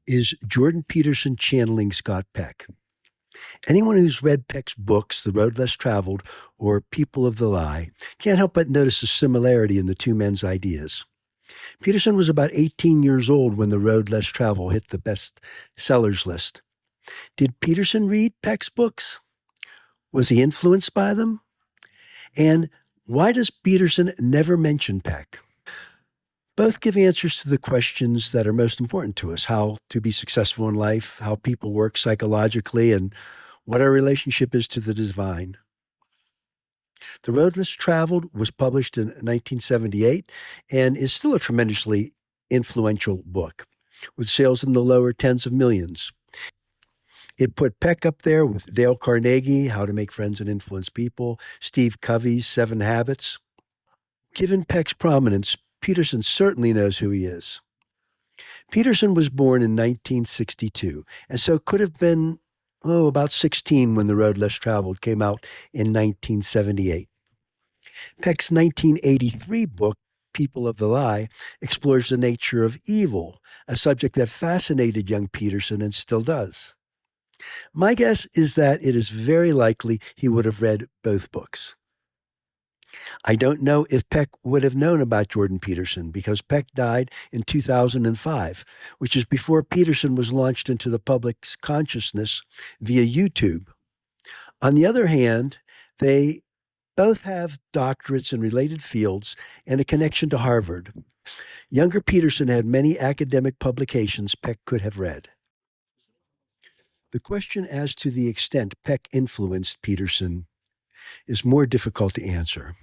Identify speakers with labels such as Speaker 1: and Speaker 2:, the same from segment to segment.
Speaker 1: Is Jordan Peterson channeling Scott Peck? Anyone who's read Peck's books, The Road Less Traveled or People of the Lie, can't help but notice a similarity in the two men's ideas. Peterson was about 18 years old when The Road Less Traveled hit the best sellers list. Did Peterson read Peck's books? Was he influenced by them? And why does Peterson never mention Peck? Both give answers to the questions that are most important to us: how to be successful in life, how people work psychologically, and what our relationship is to the divine. The Road Less Traveled was published in 1978 and is still a tremendously influential book, with sales in the lower tens of millions. It put Peck up there with Dale Carnegie, How to Make Friends and Influence People, Steve Covey's 7 Habits. Given Peck's prominence, Peterson certainly knows who he is. Peterson was born in 1962, and so could have been, about 16 when The Road Less Traveled came out in 1978. Peck's 1983 book, People of the Lie, explores the nature of evil, a subject that fascinated young Peterson and still does. My guess is that it is very likely he would have read both books. I don't know if Peck would have known about Jordan Peterson because Peck died in 2005, which is before Peterson was launched into the public's consciousness via YouTube. On the other hand, they both have doctorates in related fields and a connection to Harvard. Younger Peterson had many academic publications Peck could have read. The question as to the extent Peck influenced Peterson is more difficult to answer.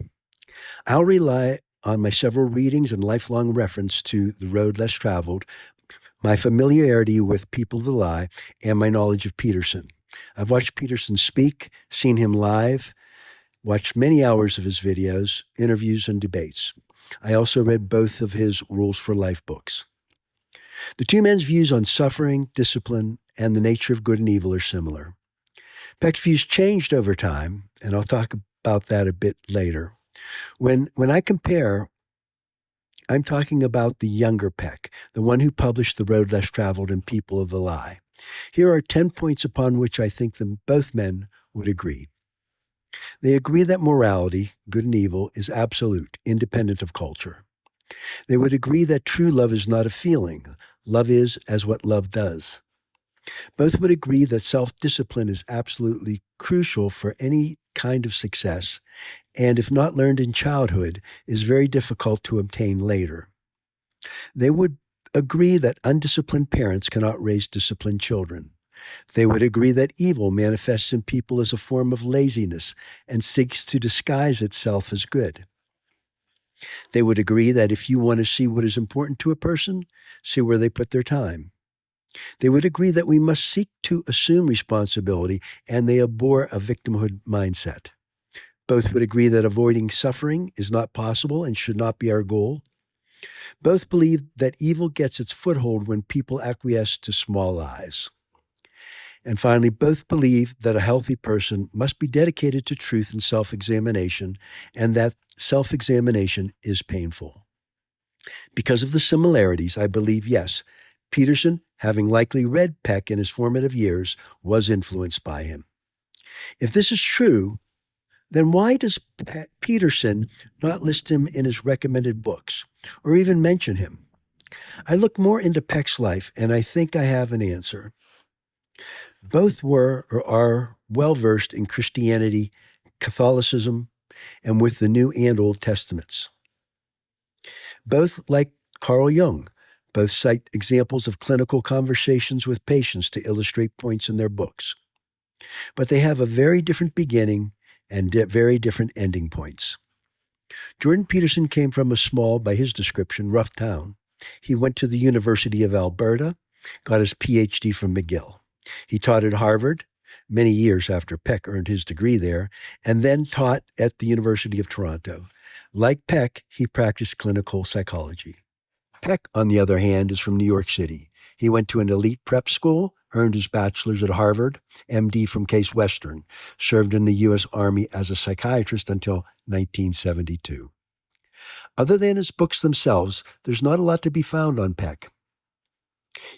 Speaker 1: I'll rely on my several readings and lifelong reference to The Road Less Traveled, my familiarity with People of the Lie, and my knowledge of Peterson. I've watched Peterson speak, seen him live, watched many hours of his videos, interviews, and debates. I also read both of his Rules for Life books. The two men's views on suffering, discipline, and the nature of good and evil are similar. Peck's views changed over time, and I'll talk about that a bit later. When I compare, I'm talking about the younger Peck, the one who published The Road Less Traveled and People of the Lie. Here are 10 points upon which I think both men would agree. They agree that morality, good and evil, is absolute, independent of culture. They would agree that true love is not a feeling. Love is as what love does. Both would agree that self-discipline is absolutely crucial for any kind of success, and if not learned in childhood, is very difficult to obtain later. They would agree that undisciplined parents cannot raise disciplined children. They would agree that evil manifests in people as a form of laziness and seeks to disguise itself as good. They would agree that if you want to see what is important to a person, see where they put their time. They would agree that we must seek to assume responsibility, and they abhor a victimhood mindset. Both would agree that avoiding suffering is not possible and should not be our goal. Both believe that evil gets its foothold when people acquiesce to small lies. And finally, both believe that a healthy person must be dedicated to truth and self-examination, and that self-examination is painful. Because of the similarities, I believe, yes, Peterson, having likely read Peck in his formative years, was influenced by him. If this is true, then why does Peterson not list him in his recommended books, or even mention him? I looked more into Peck's life, and I think I have an answer. Both were or are well-versed in Christianity, Catholicism, and with the New and Old Testaments. Both, like Carl Jung, both cite examples of clinical conversations with patients to illustrate points in their books. But they have a very different beginning and very different ending points. Jordan Peterson came from a small, by his description, rough town. He went to the University of Alberta, got his PhD from McGill. He taught at Harvard many years after Peck earned his degree there, and then taught at the University of Toronto. Like Peck, he practiced clinical psychology. Peck, on the other hand, is from New York City. He went to an elite prep school, earned his bachelor's at Harvard, MD from Case Western, served in the U.S. Army as a psychiatrist until 1972. Other than his books themselves, there's not a lot to be found on Peck.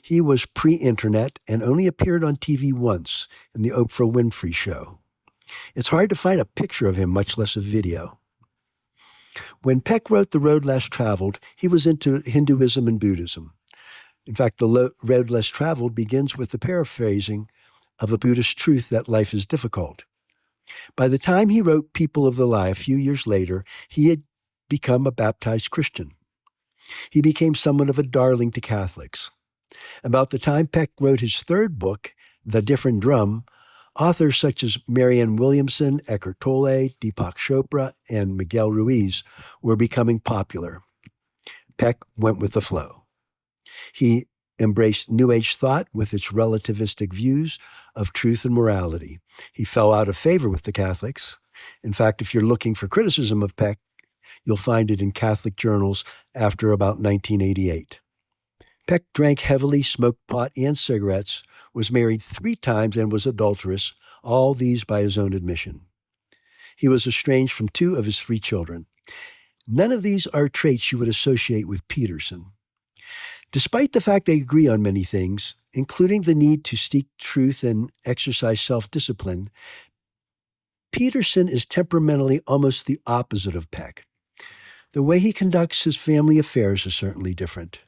Speaker 1: He was pre-internet and only appeared on TV once in the Oprah Winfrey Show. It's hard to find a picture of him, much less a video. When Peck wrote The Road Less Traveled, he was into Hinduism and Buddhism. In fact, The Road Less Traveled begins with the paraphrasing of a Buddhist truth that life is difficult. By the time he wrote People of the Lie a few years later, he had become a baptized Christian. He became somewhat of a darling to Catholics. About the time Peck wrote his third book, The Different Drum, authors such as Marianne Williamson, Eckhart Tolle, Deepak Chopra, and Miguel Ruiz were becoming popular. Peck went with the flow. He embraced New Age thought with its relativistic views of truth and morality. He fell out of favor with the Catholics. In fact, if you're looking for criticism of Peck, you'll find it in Catholic journals after about 1988. Peck drank heavily, smoked pot and cigarettes, was married 3 times, and was adulterous, all these by his own admission. He was estranged from 2 of his 3 children. None of these are traits you would associate with Peterson. Despite the fact they agree on many things, including the need to seek truth and exercise self-discipline, Peterson is temperamentally almost the opposite of Peck. The way he conducts his family affairs is certainly different.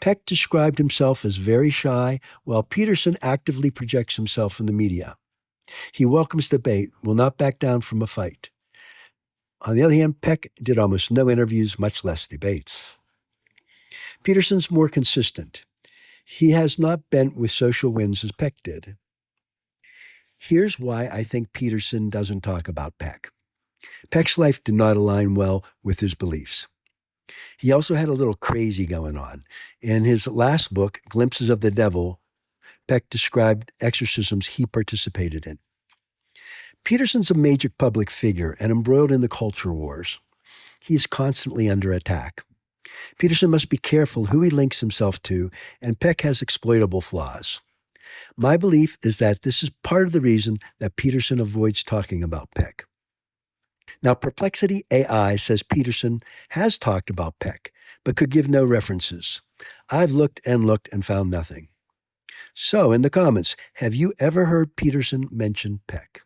Speaker 1: Peck described himself as very shy, while Peterson actively projects himself in the media. He welcomes debate, will not back down from a fight. On the other hand, Peck did almost no interviews, much less debates. Peterson's more consistent. He has not bent with social winds as Peck did. Here's why I think Peterson doesn't talk about Peck. Peck's life did not align well with his beliefs. He also had a little crazy going on. In his last book, Glimpses of the Devil, Peck described exorcisms he participated in. Peterson's a major public figure and embroiled in the culture wars. He is constantly under attack. Peterson must be careful who he links himself to, and Peck has exploitable flaws. My belief is that this is part of the reason that Peterson avoids talking about Peck. Now, Perplexity AI says Peterson has talked about Peck, but could give no references. I've looked and found nothing. So, in the comments, have you ever heard Peterson mention Peck?